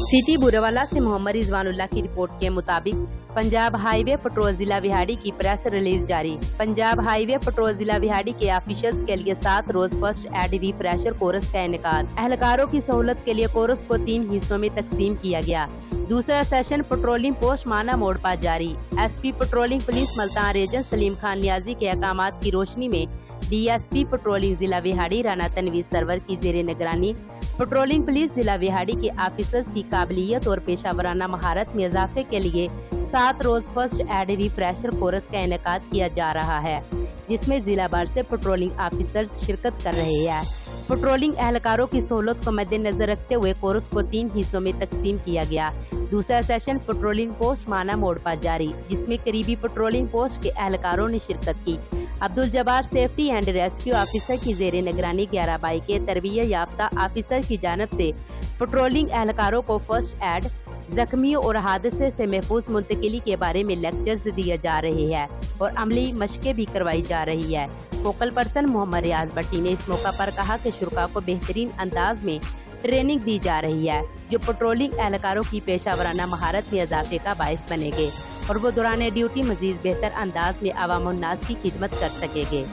City Burewala से मोहम्मद रिजवानुल्लाह की report के मुताबिक पंजाब हाईवे पेट्रोल जिला विहाड़ी की प्रेस रिलीज जारी। पंजाब हाईवे पेट्रोल जिला विहाड़ी के ऑफिसर्स के लिए 7 रोज फर्स्ट एड रिफ्रेशर कोर्स का इनेकाद। एहलकारों की सहूलत के लिए कोर्स को 3 हिस्सों में तकसीम किया गया। दूसरा सेशन पेट्रोलिंग पोस्ट माना मोड़ पर जारी। SP patrolling police Multan region Salim Khan Niazi के अहकामात की रोशनी में डीएसपी पेट्रोलिंग जिला विहाड़ी राना तनवीर सरवर की जेर निगरानी पेट्रोलिंग पुलिस जिला विहाड़ी के ऑफिसर्स की काबिलियत और पेशा वराना महारत में इजाफे के लिए 7 रोज फर्स्ट एड रिफ्रेशर कोर्स का इनेकाद किया जा रहा है, जिसमें जिला भर से पेट्रोलिंग ऑफिसर्स शिरकत कर रहे हैं। पेट्रोलिंग एहलकारों की सहूलत को मद्देनजर रखते हुए कोर्स को 3 हिस्सों में तकसीम किया गया। दूसरा सेशन पेट्रोलिंग पोस्ट माना मोड़ पर जारी, जिसमें करीबी पेट्रोलिंग पोस्ट के एहलकारों ने शिरकत की। Abdul Jabbar safety and rescue officer की जेर निगरानी 11 बाई के तरबियत याफ्ता ऑफिसर की जानब से पेट्रोलिंग एहलकारों को फर्स्ट एड, जख्मियों और हादसे से महफूज मुंतकिली के बारे में लेक्चर्स दिए जा रहे हैं और अमली मशकें भी करवाई जा रही है। फोकल पर्सन मोहम्मद रियाज भट्टी ने इस मौका पर कहा कि शुरा को बेहतरीन अंदाज में ट्रेनिंग दी जा रही है, जो पेट्रोलिंग एहलकारों की पेशा वराना महारत में इजाफे का बायस बनेंगे और वो दौरान ड्यूटी मजीद बेहतर अंदाज में अवाम उन्नास की खिदमत कर सकेंगे।